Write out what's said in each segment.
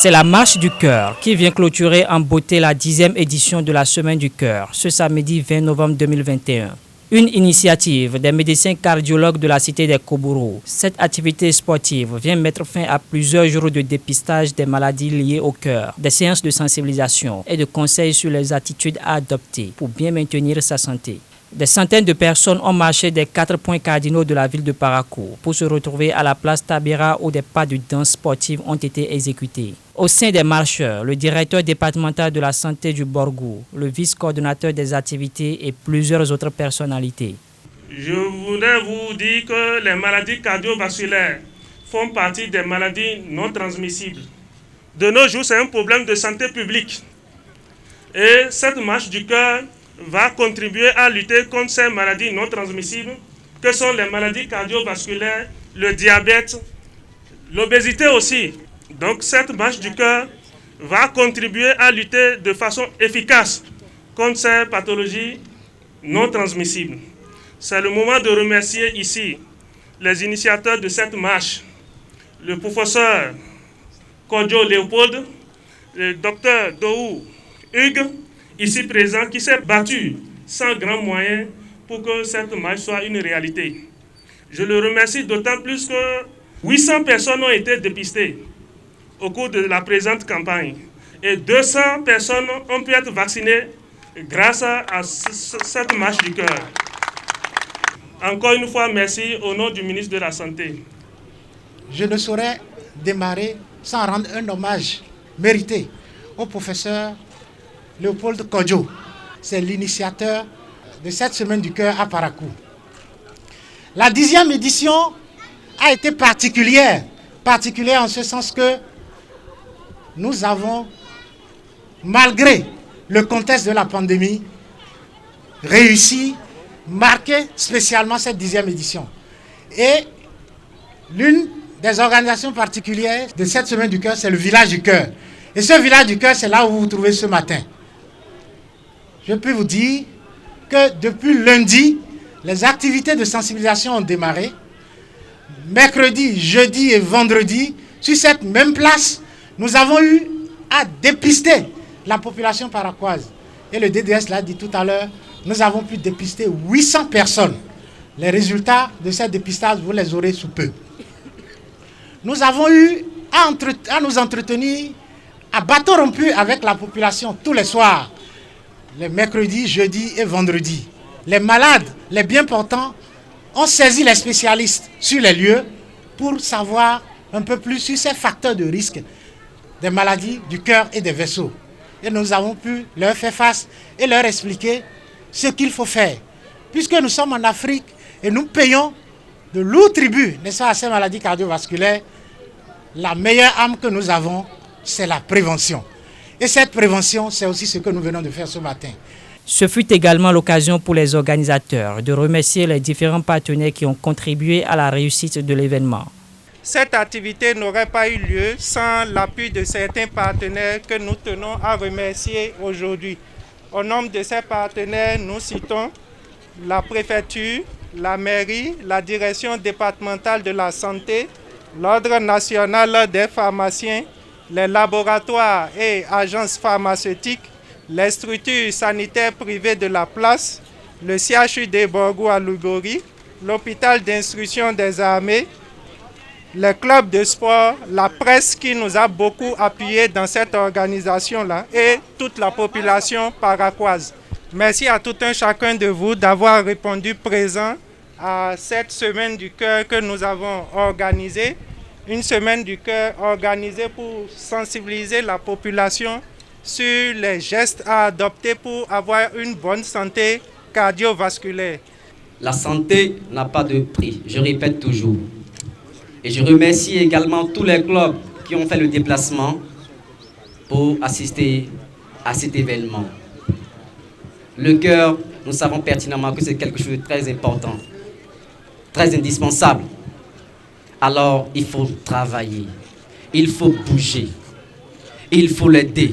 C'est la marche du cœur qui vient clôturer en beauté la 10e édition de la Semaine du cœur ce samedi 20 novembre 2021. Une initiative des médecins cardiologues de la cité des Kobourou. Cette activité sportive vient mettre fin à plusieurs jours de dépistage des maladies liées au cœur, des séances de sensibilisation et de conseils sur les attitudes à adopter pour bien maintenir sa santé. Des centaines de personnes ont marché des 4 points cardinaux de la ville de Parakou pour se retrouver à la place Tabera où des pas de danse sportive ont été exécutés. Au sein des marcheurs, le directeur départemental de la santé du Borgou, le vice-coordonnateur des activités et plusieurs autres personnalités. Je voudrais vous dire que les maladies cardiovasculaires font partie des maladies non transmissibles. De nos jours, c'est un problème de santé publique. Et cette marche du cœur va contribuer à lutter contre ces maladies non transmissibles, que sont les maladies cardiovasculaires, le diabète, l'obésité aussi. Donc cette marche du cœur va contribuer à lutter de façon efficace contre ces pathologies non transmissibles. C'est le moment de remercier ici les initiateurs de cette marche, le professeur Kodjo Léopold, le docteur Dohou Hugues, ici présent, qui s'est battu sans grands moyens pour que cette marche soit une réalité. Je le remercie d'autant plus que 800 personnes ont été dépistées au cours de la présente campagne et 200 personnes ont pu être vaccinées grâce à cette marche du cœur. Encore une fois, merci au nom du ministre de la Santé. Je ne saurais démarrer sans rendre un hommage mérité au professeur Léopold Kodjo. C'est l'initiateur de cette semaine du cœur à Parakou. La 10e édition a été particulière en ce sens que nous avons, malgré le contexte de la pandémie, réussi, marqué spécialement cette 10e édition. Et l'une des organisations particulières de cette semaine du cœur, c'est le village du cœur. Et ce village du cœur, c'est là où vous vous trouvez ce matin. Je peux vous dire que depuis lundi, les activités de sensibilisation ont démarré. Mercredi, jeudi et vendredi, sur cette même place, nous avons eu à dépister la population paraquoise. Et le DDS l'a dit tout à l'heure, nous avons pu dépister 800 personnes. Les résultats de ce dépistage, vous les aurez sous peu. Nous avons eu à nous entretenir à bâton rompu avec la population tous les soirs, les mercredis, jeudis et vendredis. Les malades, les bien portants, ont saisi les spécialistes sur les lieux pour savoir un peu plus sur ces facteurs de risque des maladies du cœur et des vaisseaux. Et nous avons pu leur faire face et leur expliquer ce qu'il faut faire. Puisque nous sommes en Afrique et nous payons de lourds tributs, n'est-ce pas, à ces maladies cardiovasculaires, la meilleure arme que nous avons, c'est la prévention. Et cette prévention, c'est aussi ce que nous venons de faire ce matin. Ce fut également l'occasion pour les organisateurs de remercier les différents partenaires qui ont contribué à la réussite de l'événement. Cette activité n'aurait pas eu lieu sans l'appui de certains partenaires que nous tenons à remercier aujourd'hui. Au nom de ces partenaires, nous citons la préfecture, la mairie, la direction départementale de la santé, l'Ordre national des pharmaciens, les laboratoires et agences pharmaceutiques, les structures sanitaires privées de la place, le CHU Borgou à Lugori, l'hôpital d'instruction des armées, les clubs de sport, la presse qui nous a beaucoup appuyés dans cette organisation-là et toute la population paraquoise. Merci à tout un chacun de vous d'avoir répondu présent à cette semaine du cœur que nous avons organisée. Une semaine du cœur organisée pour sensibiliser la population sur les gestes à adopter pour avoir une bonne santé cardiovasculaire. La santé n'a pas de prix, je répète toujours. Et je remercie également tous les clubs qui ont fait le déplacement pour assister à cet événement. Le cœur, nous savons pertinemment que c'est quelque chose de très important, très indispensable. Alors, il faut travailler, il faut bouger, il faut l'aider,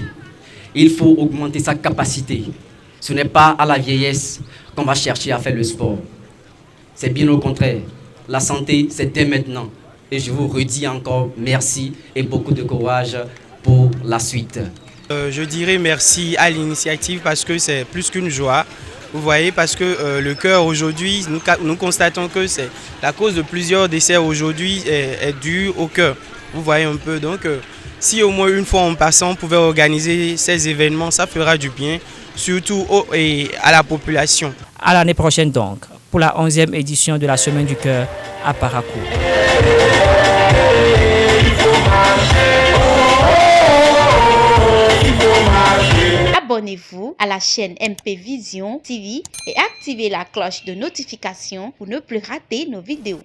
il faut augmenter sa capacité. Ce n'est pas à la vieillesse qu'on va chercher à faire le sport. C'est bien au contraire. La santé, c'est dès maintenant. Et je vous redis encore merci et beaucoup de courage pour la suite. Je dirais merci à l'initiative parce que c'est plus qu'une joie. Vous voyez, parce que le cœur aujourd'hui, nous constatons que c'est la cause de plusieurs décès aujourd'hui est due au cœur. Vous voyez un peu, donc si au moins une fois en passant on pouvait organiser ces événements, ça fera du bien, surtout à la population. À l'année prochaine donc, pour la 11e édition de la Semaine du Cœur à Parakou. Abonnez-vous à la chaîne MP Vision TV et activez la cloche de notification pour ne plus rater nos vidéos.